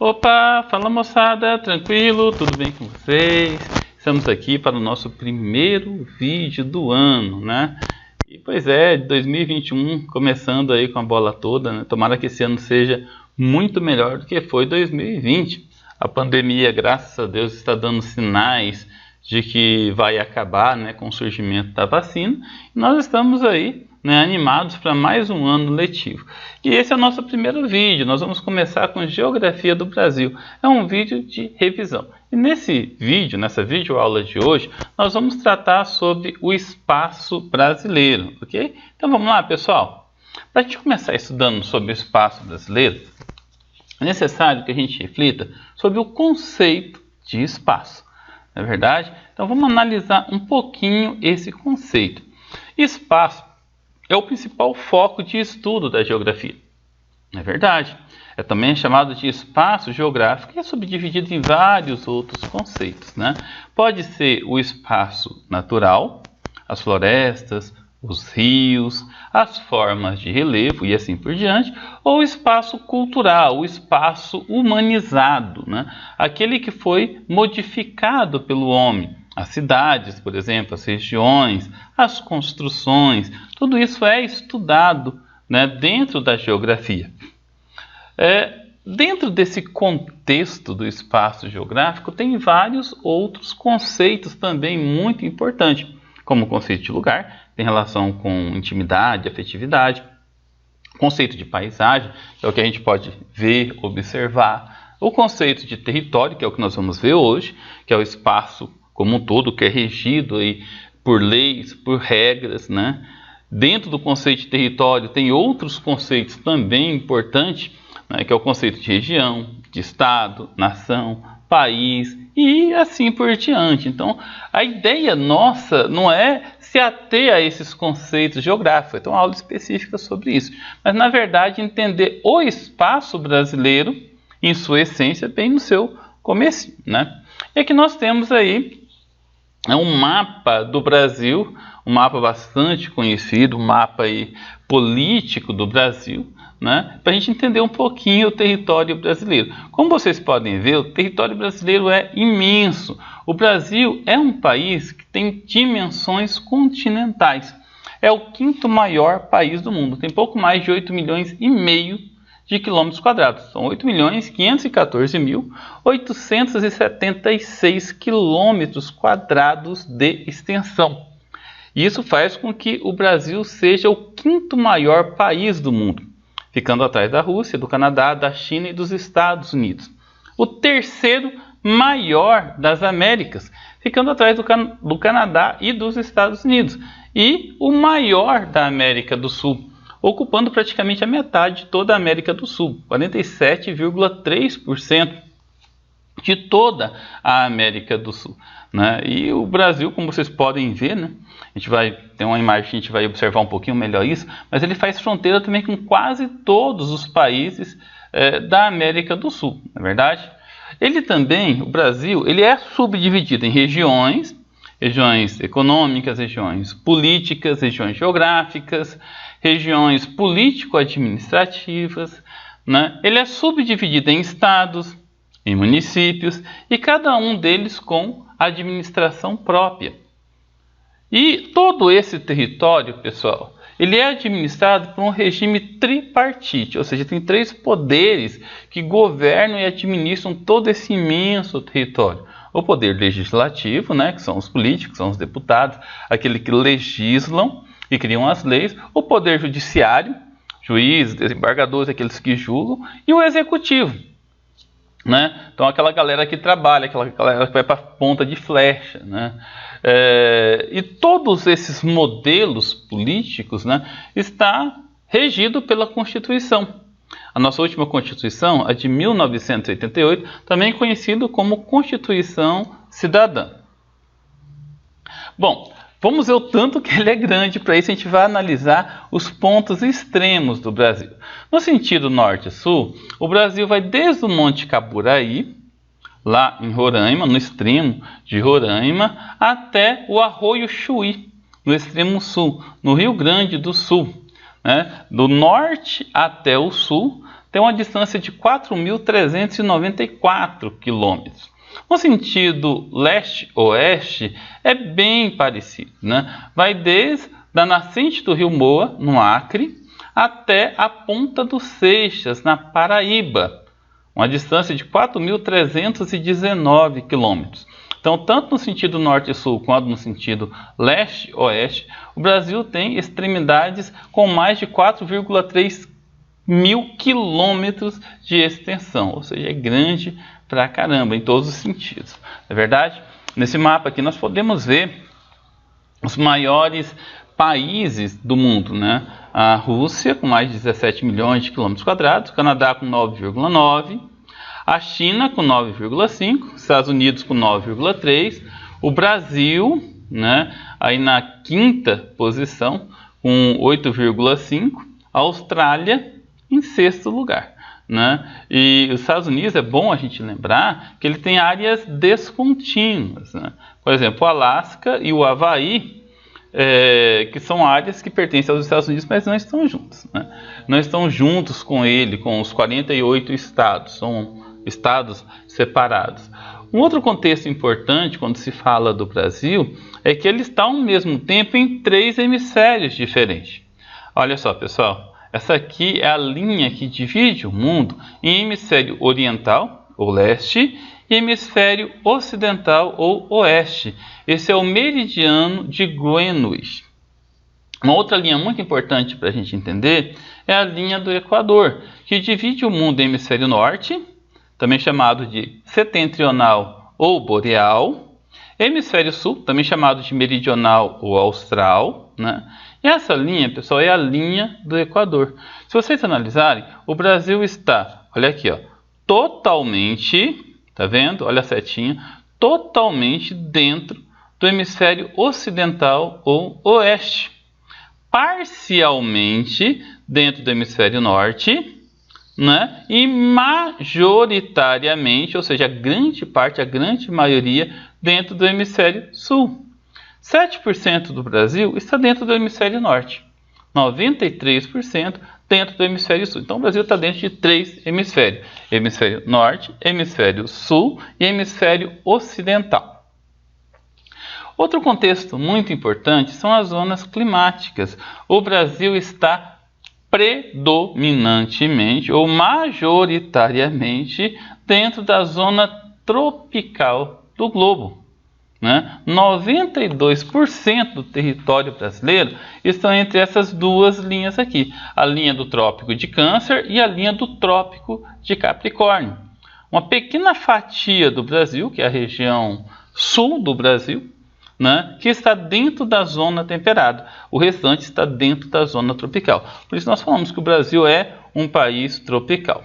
Opa, fala moçada, tranquilo, tudo bem com vocês? Estamos aqui para o nosso primeiro vídeo do ano, né? E pois é, 2021 começando aí com a bola toda, né? Tomara que esse ano seja muito melhor do que foi 2020. A pandemia, graças a Deus, está dando sinais de que vai acabar, né, com o surgimento da vacina. E nós estamos aí, né, animados para mais um ano letivo. E esse é o nosso primeiro vídeo. Nós vamos começar com Geografia do Brasil. É um vídeo de revisão. E nesse vídeo, nessa videoaula de hoje, nós vamos tratar sobre o espaço brasileiro, ok? Então vamos lá, pessoal. Para a gente começar estudando sobre o espaço brasileiro, é necessário que a gente reflita sobre o conceito de espaço. Não é verdade? Então vamos analisar um pouquinho esse conceito. Espaço é o principal foco de estudo da geografia. Não é verdade? É também chamado de espaço geográfico e é subdividido em vários outros conceitos, né? Pode ser o espaço natural, as florestas, os rios, as formas de relevo e assim por diante, ou o espaço cultural, o espaço humanizado, né? Aquele que foi modificado pelo homem. As cidades, por exemplo, as regiões, as construções, tudo isso é estudado, né, dentro da geografia. Dentro desse contexto do espaço geográfico, tem vários outros conceitos também muito importantes, como o conceito de lugar, tem relação com intimidade, afetividade, conceito de paisagem, que é o que a gente pode ver, observar, o conceito de território, que é o que nós vamos ver hoje, que é o espaço como um todo, que é regido aí por leis, por regras, né? Dentro do conceito de território tem outros conceitos também importantes, né? Que é o conceito de região, de estado, nação, país e assim por diante. Então, a ideia nossa não é se ater a esses conceitos geográficos, então uma aula específica sobre isso, mas na verdade entender o espaço brasileiro em sua essência, bem no seu começo, né? E aqui nós temos aí um mapa do Brasil, um mapa bastante conhecido, um mapa aí político do Brasil, né? Para a gente entender um pouquinho o território brasileiro. Como vocês podem ver, o território brasileiro é imenso. O Brasil é um país que tem dimensões continentais. É o quinto maior país do mundo. Tem pouco mais de 8,5 milhões de quilômetros quadrados. São 8.514.876 quilômetros quadrados de extensão. Isso faz com que o Brasil seja o quinto maior país do mundo, ficando atrás da Rússia, do Canadá, da China e dos Estados Unidos. O terceiro maior das Américas, ficando atrás do Canadá e dos Estados Unidos. E o maior da América do Sul, ocupando praticamente a metade de toda a América do Sul, 47,3% de toda a América do Sul, né? E o Brasil, como vocês podem ver, né? A gente vai ter uma imagem que a gente vai observar um pouquinho melhor isso, mas ele faz fronteira também com quase todos os países da América do Sul, não é verdade? Ele também, o Brasil, ele é subdividido em regiões econômicas, regiões políticas, regiões geográficas, regiões político-administrativas, né? Ele é subdividido em estados, em municípios, e cada um deles com administração própria. E todo esse território, pessoal, ele é administrado por um regime tripartite, ou seja, tem 3 poderes que governam e administram todo esse imenso território. O poder legislativo, né, que são os políticos, são os deputados, aqueles que legislam e criam as leis. O poder judiciário, juízes, desembargadores, aqueles que julgam. E o executivo, né? Então aquela galera que trabalha, aquela galera que vai para a ponta de flecha, né? E todos esses modelos políticos, né, está regido pela Constituição. A nossa última Constituição, a de 1988, também conhecido como Constituição Cidadã. Bom, vamos ver o tanto que ele é grande. Para isso a gente vai analisar os pontos extremos do Brasil. No sentido norte-sul, o Brasil vai desde o Monte Caburaí, lá em Roraima, no extremo de Roraima, até o Arroio Chuí, no extremo sul, no Rio Grande do Sul, né? Do norte até o sul, tem uma distância de 4.394 quilômetros. No sentido leste-oeste é bem parecido, né? Vai desde a nascente do rio Moa, no Acre, até a Ponta dos Seixas, na Paraíba, uma distância de 4.319 quilômetros. Então, tanto no sentido norte-sul quanto no sentido leste-oeste, o Brasil tem extremidades com mais de 4,3 mil quilômetros de extensão, ou seja, é grande pra caramba em todos os sentidos. Na verdade, nesse mapa aqui nós podemos ver os maiores países do mundo, né? A Rússia com mais de 17 milhões de quilômetros quadrados, o Canadá com 9,9, a China com 9,5, Estados Unidos com 9,3, o Brasil, né, aí na quinta posição com 8,5, a Austrália em sexto lugar, né? E os Estados Unidos, é bom a gente lembrar que ele tem áreas descontínuas, né? Por exemplo, o Alasca e o Havaí, que são áreas que pertencem aos Estados Unidos, mas não estão juntos, né? Não estão juntos com ele, com os 48 estados, são estados separados. Um outro contexto importante quando se fala do Brasil é que ele está ao mesmo tempo em 3 hemisférios diferentes. Olha só, pessoal. Essa aqui é a linha que divide o mundo em hemisfério oriental, ou leste, e hemisfério ocidental, ou oeste. Esse é o meridiano de Greenwich. Uma outra linha muito importante para a gente entender é a linha do Equador, que divide o mundo em hemisfério norte, também chamado de setentrional ou boreal, hemisfério sul, também chamado de meridional ou austral, né? E essa linha, pessoal, é a linha do Equador. Se vocês analisarem, o Brasil está, olha aqui, ó, totalmente, tá vendo? Olha a setinha, totalmente dentro do hemisfério ocidental ou oeste. Parcialmente dentro do hemisfério norte, né? E majoritariamente, ou seja, a grande parte, a grande maioria, dentro do hemisfério sul. 7% do Brasil está dentro do hemisfério norte, 93% dentro do hemisfério sul. Então o Brasil está dentro de 3 hemisférios: hemisfério norte, hemisfério sul e hemisfério ocidental. Outro contexto muito importante são as zonas climáticas. O Brasil está predominantemente ou majoritariamente dentro da zona tropical do globo, né? 92% do território brasileiro estão entre essas duas linhas aqui, a linha do Trópico de Câncer e a linha do Trópico de Capricórnio. Uma pequena fatia do Brasil, que é a região sul do Brasil, né, que está dentro da zona temperada. O restante está dentro da zona tropical. Por isso nós falamos que o Brasil é um país tropical.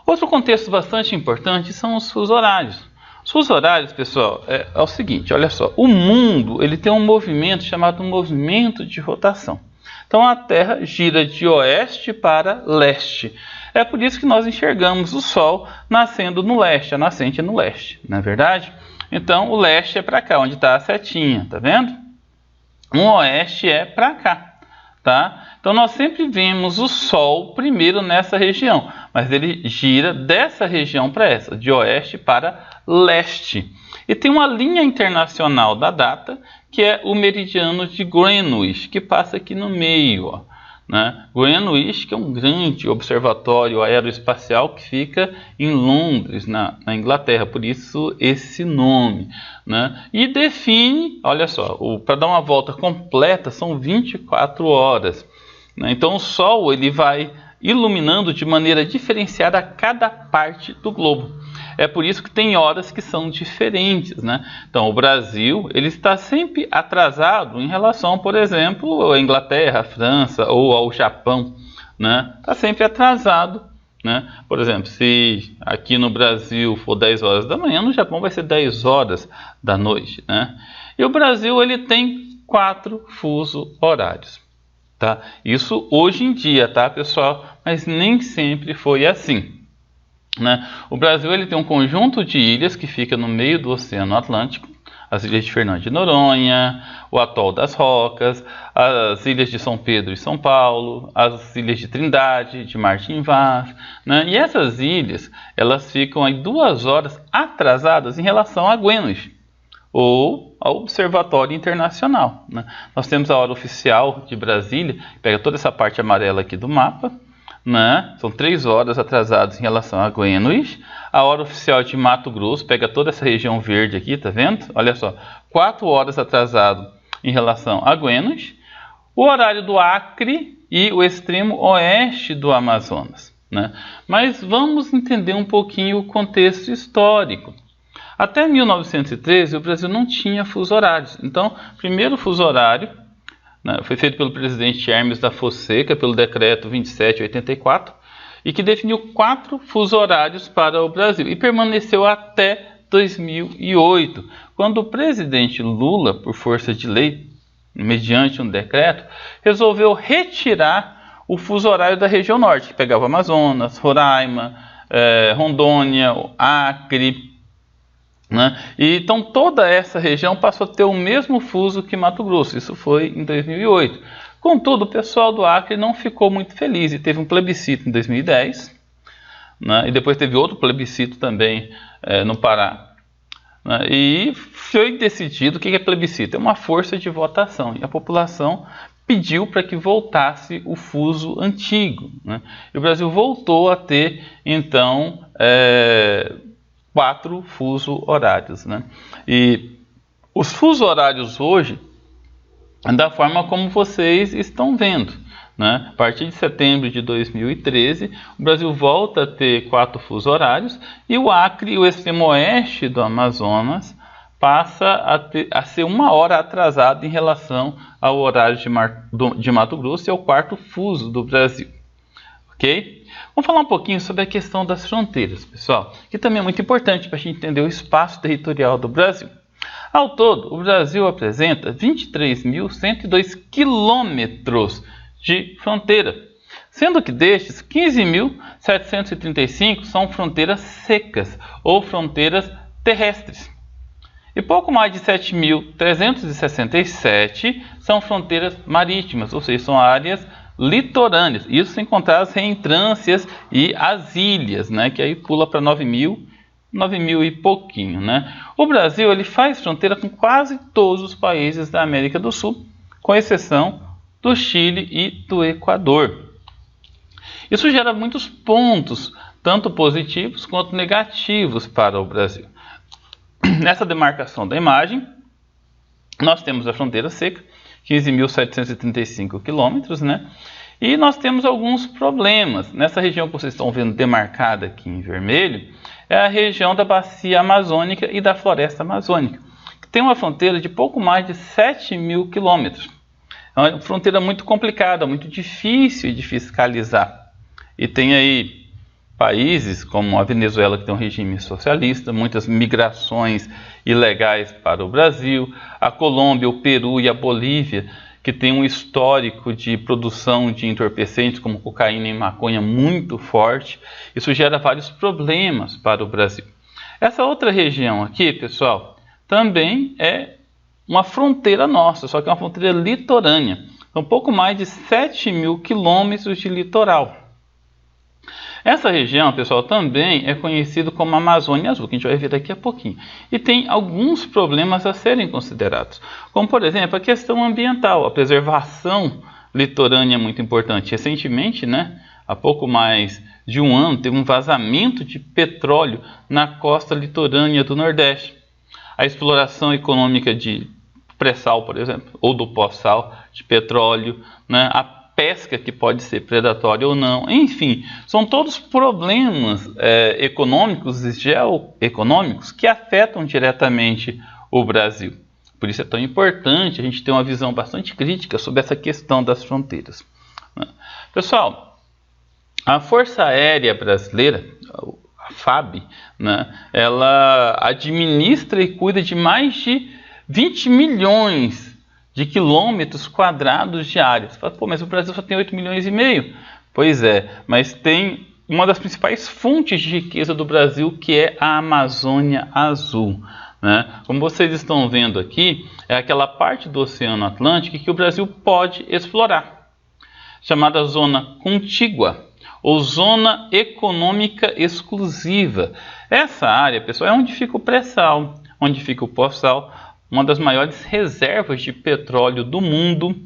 Outro contexto bastante importante são os fusos horários. Os fusos horários, pessoal, é o seguinte, olha só, o mundo ele tem um movimento chamado movimento de rotação. Então a Terra gira de oeste para leste. É por isso que nós enxergamos o Sol nascendo no leste, a nascente é no leste, não é verdade? Então o leste é para cá, onde está a setinha, tá vendo? O oeste é para cá, tá? Então nós sempre vemos o Sol primeiro nessa região, mas ele gira dessa região para essa, de oeste para leste. E tem uma linha internacional da data, que é o meridiano de Greenwich, que passa aqui no meio, ó, né? Greenwich, que é um grande observatório aeroespacial que fica em Londres, na Inglaterra, por isso esse nome, né? E define, olha só, para dar uma volta completa são 24 horas, né? Então o Sol ele vai iluminando de maneira diferenciada cada parte do globo. É por isso que tem horas que são diferentes, né? Então o Brasil ele está sempre atrasado em relação, por exemplo, à Inglaterra, à França ou ao Japão, né? Está sempre atrasado, né? Por exemplo, se aqui no Brasil for 10 horas da manhã, no Japão vai ser 10 horas da noite, né? E o Brasil ele tem 4 fusos horários, tá? Isso hoje em dia, tá, pessoal? Mas nem sempre foi assim, né? O Brasil ele tem um conjunto de ilhas que fica no meio do Oceano Atlântico. as ilhas de Fernando de Noronha, o atol das Rocas, as ilhas de São Pedro e São Paulo, as ilhas de Trindade, de Martim Vaz, né? E essas ilhas, elas ficam aí 2 horas atrasadas em relação a Greenwich, ou ao Observatório Internacional, né? Nós temos a hora oficial de Brasília, pega toda essa parte amarela aqui do mapa, né? São 3 horas atrasadas em relação a Greenwich. A hora oficial de Mato Grosso, pega toda essa região verde aqui, tá vendo? Olha só, 4 horas atrasado em relação a Greenwich. O horário do Acre e o extremo oeste do Amazonas, né? Mas vamos entender um pouquinho o contexto histórico. Até 1913, o Brasil não tinha fuso horários. Então, o primeiro fuso horário, né, foi feito pelo presidente Hermes da Fonseca, pelo decreto 2784, e que definiu 4 fuso horários para o Brasil, e permaneceu até 2008, quando o presidente Lula, por força de lei, mediante um decreto, resolveu retirar o fuso horário da região norte, que pegava Amazonas, Roraima, Rondônia, Acre, né? E então toda essa região passou a ter o mesmo fuso que Mato Grosso. Isso foi em 2008. Contudo, o pessoal do Acre não ficou muito feliz e teve um plebiscito em 2010, né? E depois teve outro plebiscito também no Pará, né? E foi decidido, o que é plebiscito? É uma força de votação, e a população pediu para que voltasse o fuso antigo, né? E o Brasil voltou a ter, então, 4 fuso horários, né? E os fuso horários hoje, da forma como vocês estão vendo, né? A partir de setembro de 2013, o Brasil volta a ter 4 fuso horários, e o Acre e o extremo oeste do Amazonas passa a ser 1 hora atrasado em relação ao horário de Mato Grosso, e ao 4º fuso do Brasil. Ok? Vamos falar um pouquinho sobre a questão das fronteiras, pessoal, que também é muito importante para a gente entender o espaço territorial do Brasil. Ao todo, o Brasil apresenta 23.102 quilômetros de fronteira, sendo que destes, 15.735 são fronteiras secas ou fronteiras terrestres, e pouco mais de 7.367 são fronteiras marítimas, ou seja, são áreas litorâneas, isso sem contar as reentrâncias e as ilhas, né, que aí pula para 9.000 e pouquinho, né? O Brasil, ele faz fronteira com quase todos os países da América do Sul, com exceção do Chile e do Equador. Isso gera muitos pontos, tanto positivos quanto negativos para o Brasil. Nessa demarcação da imagem, nós temos a fronteira seca, 15.735 quilômetros, né? E nós temos alguns problemas. Nessa região que vocês estão vendo demarcada aqui em vermelho, é a região da bacia amazônica e da floresta amazônica, que tem uma fronteira de pouco mais de 7.000 quilômetros. É uma fronteira muito complicada, muito difícil de fiscalizar. E tem aí países como a Venezuela, que tem um regime socialista, muitas migrações ilegais para o Brasil, a Colômbia, o Peru e a Bolívia, que tem um histórico de produção de entorpecentes como cocaína e maconha muito forte. Isso gera vários problemas para o Brasil. Essa outra região aqui, pessoal, também é uma fronteira nossa, só que é uma fronteira litorânea. São pouco mais de 7.000 quilômetros de litoral. Essa região, pessoal, também é conhecida como Amazônia Azul, que a gente vai ver daqui a pouquinho. E tem alguns problemas a serem considerados, como, por exemplo, a questão ambiental. A preservação litorânea é muito importante. Recentemente, né, há pouco mais de um ano, teve um vazamento de petróleo na costa litorânea do Nordeste. A exploração econômica de pré-sal, por exemplo, ou do pós-sal, de petróleo, né, a pesca que pode ser predatória ou não, enfim, são todos problemas econômicos e geoeconômicos que afetam diretamente o Brasil. Por isso é tão importante a gente ter uma visão bastante crítica sobre essa questão das fronteiras, né? Pessoal, a Força Aérea Brasileira, a FAB, né, ela administra e cuida de mais de 20 milhões de quilômetros quadrados de áreas. Pô, mas o Brasil só tem 8,5 milhões. Pois é, mas tem uma das principais fontes de riqueza do Brasil, que é a Amazônia Azul. né? Como vocês estão vendo aqui, é aquela parte do Oceano Atlântico que o Brasil pode explorar, chamada zona contígua ou zona econômica exclusiva. Essa área, pessoal, é onde fica o pré-sal, onde fica o pós-sal, uma das maiores reservas de petróleo do mundo,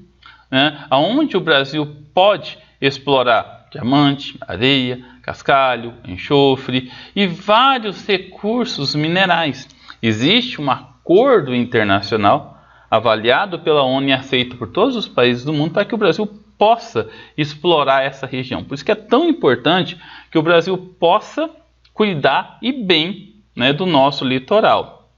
né? Onde o Brasil pode explorar diamante, areia, cascalho, enxofre e vários recursos minerais. Existe um acordo internacional avaliado pela ONU e aceito por todos os países do mundo para que o Brasil possa explorar essa região. Por isso que é tão importante que o Brasil possa cuidar e bem, né, do nosso litoral.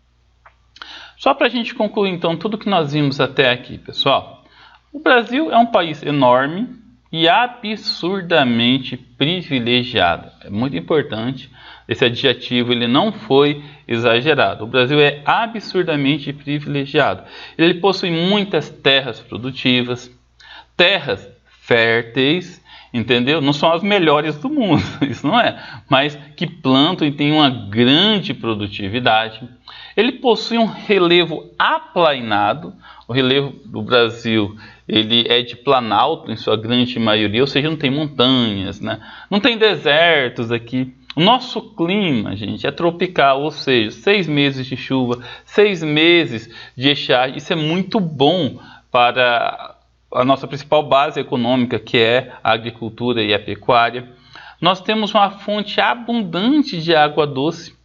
Só para a gente concluir então tudo que nós vimos até aqui, pessoal. O Brasil é um país enorme e absurdamente privilegiado. É muito importante, esse adjetivo ele não foi exagerado. O Brasil é absurdamente privilegiado. Ele possui muitas terras produtivas, terras férteis, entendeu? Não são as melhores do mundo, isso não é, mas que plantam e têm uma grande produtividade. Ele possui um relevo aplainado. O relevo do Brasil ele é de planalto em sua grande maioria, ou seja, não tem montanhas, né? Não tem desertos aqui. O nosso clima, gente, é tropical, ou seja, 6 meses de chuva, 6 meses de estiagem. Isso é muito bom para a nossa principal base econômica, que é a agricultura e a pecuária. Nós temos uma fonte abundante de água doce,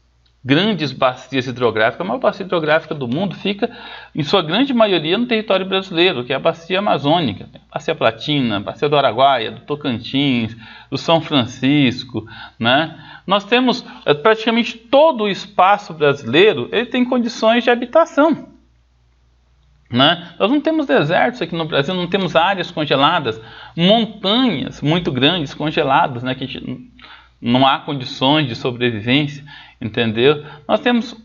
grandes bacias hidrográficas. A maior bacia hidrográfica do mundo fica, em sua grande maioria, no território brasileiro, que é a bacia amazônica, a bacia Platina, a bacia do Araguaia, do Tocantins, do São Francisco, né? Nós temos praticamente todo o espaço brasileiro, ele tem condições de habitação, né? Nós não temos desertos aqui no Brasil, não temos áreas congeladas, montanhas muito grandes congeladas, né? Que não há condições de sobrevivência, entendeu? Nós temos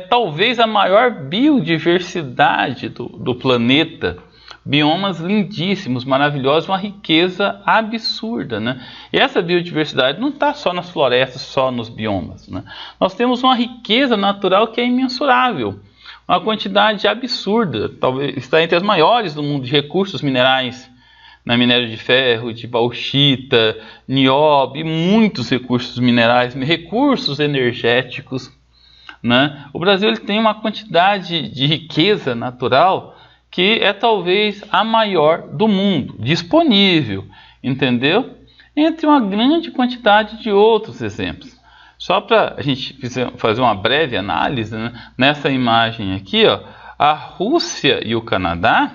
talvez a maior biodiversidade do planeta, biomas lindíssimos, maravilhosos, uma riqueza absurda, né? E essa biodiversidade não está só nas florestas, só nos biomas, né? Nós temos uma riqueza natural que é imensurável, uma quantidade absurda, talvez está entre as maiores do mundo de recursos minerais, né? Minério de ferro, de bauxita, nióbio, e muitos recursos minerais, recursos energéticos, né? O Brasil ele tem uma quantidade de riqueza natural que é talvez a maior do mundo, disponível, entendeu? Entre uma grande quantidade de outros exemplos. Só para a gente fazer uma breve análise, né? Nessa imagem aqui, ó, a Rússia e o Canadá,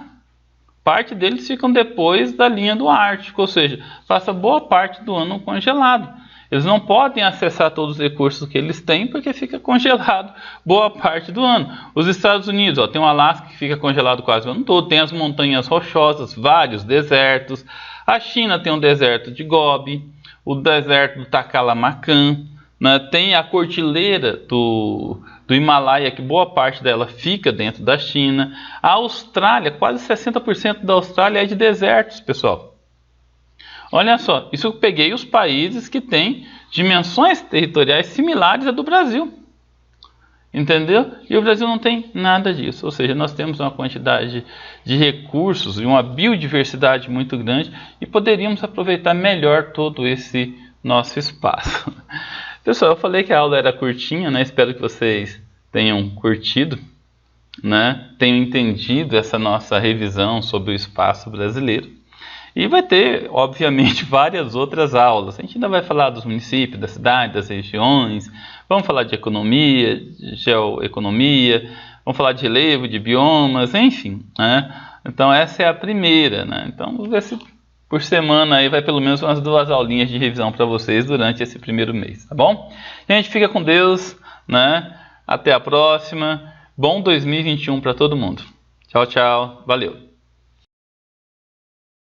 parte deles ficam depois da linha do Ártico, ou seja, passa boa parte do ano congelado. Eles não podem acessar todos os recursos que eles têm porque fica congelado boa parte do ano. Os Estados Unidos, ó, tem o Alasca que fica congelado quase o ano todo, tem as montanhas rochosas, vários desertos. A China tem o deserto de Gobi, o deserto do Taklamakan, né? Tem a cordilheira do Himalaia, que boa parte dela fica dentro da China. A Austrália, quase 60% da Austrália é de desertos, pessoal. Olha só, isso eu peguei os países que têm dimensões territoriais similares à do Brasil, entendeu? E o Brasil não tem nada disso, ou seja, nós temos uma quantidade de recursos e uma biodiversidade muito grande e poderíamos aproveitar melhor todo esse nosso espaço. Pessoal, eu falei que a aula era curtinha, né? Espero que vocês tenham curtido, né? Tenham entendido essa nossa revisão sobre o espaço brasileiro. E vai ter, obviamente, várias outras aulas. A gente ainda vai falar dos municípios, da cidade, das regiões. Vamos falar de economia, de geoeconomia. Vamos falar de relevo, de biomas, enfim, né? Então, essa é a primeira, né? Então, vamos ver se por semana aí vai pelo menos umas 2 aulinhas de revisão para vocês durante esse primeiro mês, tá bom? Gente, fica com Deus, né? Até a próxima. Bom 2021 para todo mundo. Tchau, tchau. Valeu.